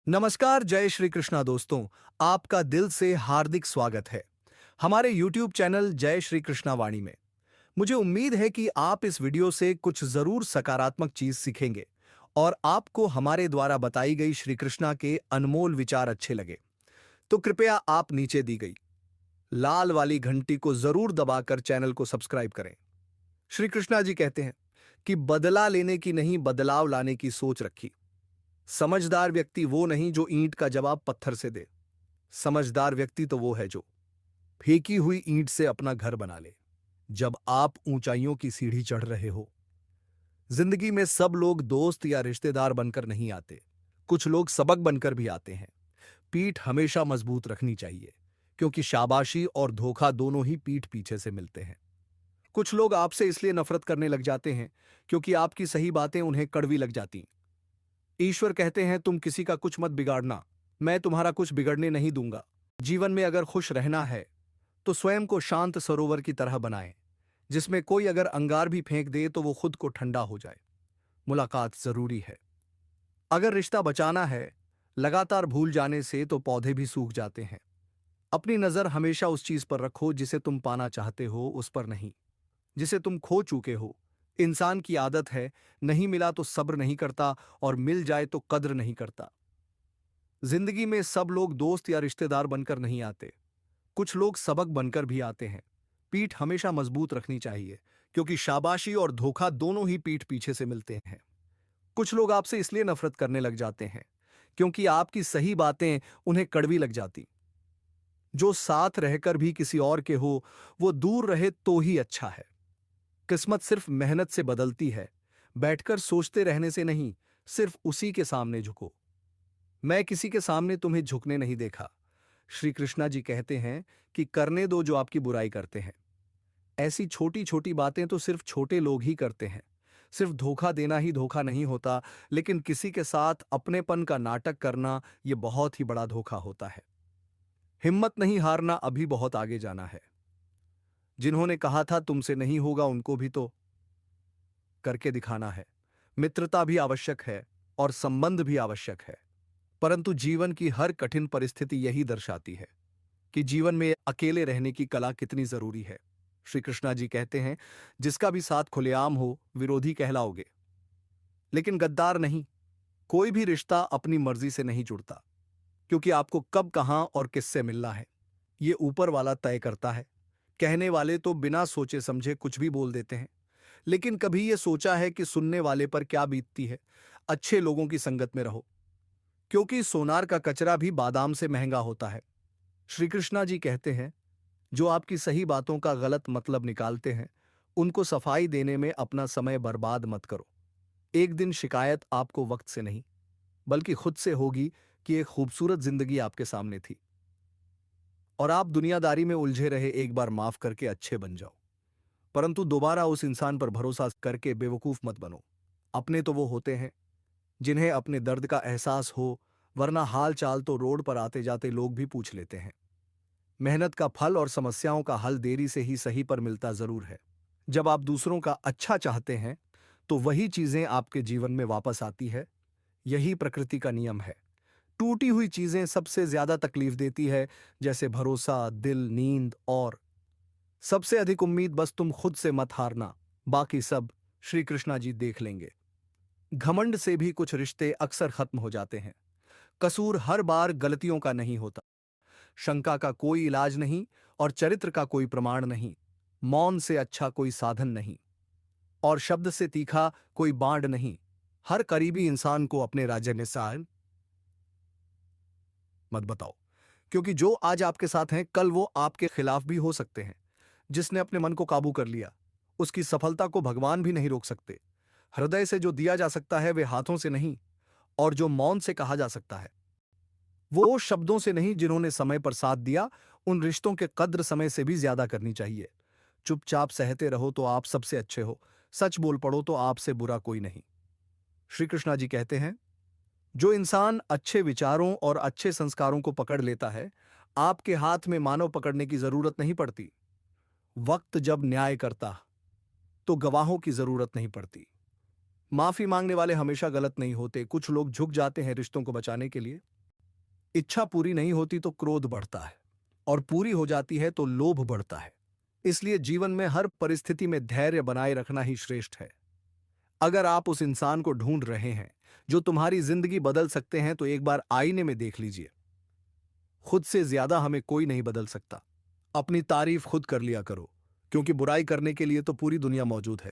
नमस्कार, जय श्री कृष्णा दोस्तों। आपका दिल से हार्दिक स्वागत है हमारे YouTube चैनल जय श्री कृष्णा वाणी में। मुझे उम्मीद है कि आप इस वीडियो से कुछ जरूर सकारात्मक चीज सीखेंगे और आपको हमारे द्वारा बताई गई श्री कृष्णा के अनमोल विचार अच्छे लगे। तो कृपया आप नीचे दी गई लाल वाली घंटी को जरूर दबाकर चैनल को सब्सक्राइब करें। श्री कृष्णा जी कहते हैं कि बदला लेने की नहीं, बदलाव लाने की सोच रखी। समझदार व्यक्ति वो नहीं जो ईंट का जवाब पत्थर से दे। समझदार व्यक्ति तो वो है जो फेंकी हुई ईंट से अपना घर बना ले। जब आप ऊंचाइयों की सीढ़ी चढ़ रहे हो, जिंदगी में सब लोग दोस्त या रिश्तेदार बनकर नहीं आते, कुछ लोग सबक बनकर भी आते हैं। पीठ हमेशा मजबूत रखनी चाहिए, क्योंकि शाबाशी और धोखा दोनों ही पीठ पीछे से मिलते हैं। कुछ लोग आपसे इसलिए नफरत करने लग जाते हैं क्योंकि आपकी सही बातें उन्हें कड़वी लग जाती। ईश्वर कहते हैं, तुम किसी का कुछ मत बिगाड़ना, मैं तुम्हारा कुछ बिगड़ने नहीं दूंगा। जीवन में अगर खुश रहना है तो स्वयं को शांत सरोवर की तरह बनाएं, जिसमें कोई अगर अंगार भी फेंक दे तो वो खुद को ठंडा हो जाए। मुलाकात जरूरी है। अगर रिश्ता बचाना है, लगातार भूल जाने से तो पौधे भी सूख जाते हैं। अपनी नजर हमेशा उस चीज पर रखो जिसे तुम पाना चाहते हो, उस पर नहीं जिसे तुम खो चुके हो। इंसान की आदत है, नहीं मिला तो सब्र नहीं करता और मिल जाए तो कद्र नहीं करता। जिंदगी में सब लोग दोस्त या रिश्तेदार बनकर नहीं आते, कुछ लोग सबक बनकर भी आते हैं। पीठ हमेशा मजबूत रखनी चाहिए, क्योंकि शाबाशी और धोखा दोनों ही पीठ पीछे से मिलते हैं। कुछ लोग आपसे इसलिए नफरत करने लग जाते हैं क्योंकि आपकी सही बातें उन्हें कड़वी लग जाती। जो साथ रहकर भी किसी और के हो, वो दूर रहे तो ही अच्छा है। किस्मत सिर्फ मेहनत से बदलती है, बैठकर सोचते रहने से नहीं। सिर्फ उसी के सामने झुको। मैं किसी के सामने तुम्हें झुकने नहीं देखा। श्री कृष्णा जी कहते हैं कि करने दो जो आपकी बुराई करते हैं। ऐसी छोटी छोटी बातें तो सिर्फ छोटे लोग ही करते हैं। सिर्फ धोखा देना ही धोखा नहीं होता, लेकिन किसी के साथ अपनेपन का नाटक करना यह बहुत ही बड़ा धोखा होता है। हिम्मत नहीं हारना, अभी बहुत आगे जाना है। जिन्होंने कहा था तुमसे नहीं होगा, उनको भी तो करके दिखाना है। मित्रता भी आवश्यक है और संबंध भी आवश्यक है, परंतु जीवन की हर कठिन परिस्थिति यही दर्शाती है कि जीवन में अकेले रहने की कला कितनी जरूरी है। श्री कृष्णा जी कहते हैं, जिसका भी साथ खुलेआम हो, विरोधी कहलाओगे, लेकिन गद्दार नहीं। कोई भी रिश्ता अपनी मर्जी से नहीं जुड़ता, क्योंकि आपको कब, कहां और किससे मिलना है, ये ऊपर वाला तय करता है। कहने वाले तो बिना सोचे समझे कुछ भी बोल देते हैं, लेकिन कभी ये सोचा है कि सुनने वाले पर क्या बीतती है। अच्छे लोगों की संगत में रहो, क्योंकि सोनार का कचरा भी बादाम से महंगा होता है। श्री कृष्णा जी कहते हैं, जो आपकी सही बातों का गलत मतलब निकालते हैं, उनको सफाई देने में अपना समय बर्बाद मत करो। एक दिन शिकायत आपको वक्त से नहीं, बल्कि खुद से होगी कि एक खूबसूरत जिंदगी आपके सामने थी और आप दुनियादारी में उलझे रहे। एक बार माफ करके अच्छे बन जाओ, परंतु दोबारा उस इंसान पर भरोसा करके बेवकूफ मत बनो। अपने तो वो होते हैं जिन्हें अपने दर्द का एहसास हो, वरना हाल चाल तो रोड पर आते जाते लोग भी पूछ लेते हैं। मेहनत का फल और समस्याओं का हल देरी से ही सही पर मिलता जरूर है। जब आप दूसरों का अच्छा चाहते हैं तो वही चीजें आपके जीवन में वापस आती है। यही प्रकृति का नियम है। टूटी हुई चीजें सबसे ज्यादा तकलीफ देती है, जैसे भरोसा, दिल, नींद और सबसे अधिक उम्मीद। बस तुम खुद से मत हारना, बाकी सब श्री कृष्णा जी देख लेंगे। घमंड से भी कुछ रिश्ते अक्सर खत्म हो जाते हैं। कसूर हर बार गलतियों का नहीं होता, शंका का कोई इलाज नहीं और चरित्र का कोई प्रमाण नहीं। मौन से अच्छा कोई साधन नहीं और शब्द से तीखा कोई बांड नहीं। हर करीबी इंसान को अपने राज्य में साल मत बताओ, क्योंकि जो आज आपके साथ हैं, कल वो आपके खिलाफ भी हो सकते हैं। जिसने अपने मन को काबू कर लिया, उसकी सफलता को भगवान भी नहीं रोक सकते। हृदय से जो दिया जा सकता है वे हाथों से नहीं, और जो मौन से कहा जा सकता है वो शब्दों से नहीं। जिन्होंने समय पर साथ दिया, उन रिश्तों के कद्र समय से भी ज्यादा करनी चाहिए। चुपचाप सहते रहो तो आप सबसे अच्छे हो, सच बोल पड़ो तो आपसे बुरा कोई नहीं। श्री कृष्णा जी कहते हैं, जो इंसान अच्छे विचारों और अच्छे संस्कारों को पकड़ लेता है, आपके हाथ में मानव पकड़ने की जरूरत नहीं पड़ती। वक्त जब न्याय करता तो गवाहों की जरूरत नहीं पड़ती। माफी मांगने वाले हमेशा गलत नहीं होते, कुछ लोग झुक जाते हैं रिश्तों को बचाने के लिए। इच्छा पूरी नहीं होती तो क्रोध बढ़ता है, और पूरी हो जाती है तो लोभ बढ़ता है। इसलिए जीवन में हर परिस्थिति में धैर्य बनाए रखना ही श्रेष्ठ है। अगर आप उस इंसान को ढूंढ रहे हैं जो तुम्हारी जिंदगी बदल सकते हैं, तो एक बार आईने में देख लीजिए। खुद से ज्यादा हमें कोई नहीं बदल सकता। अपनी तारीफ खुद कर लिया करो, क्योंकि बुराई करने के लिए तो पूरी दुनिया मौजूद है।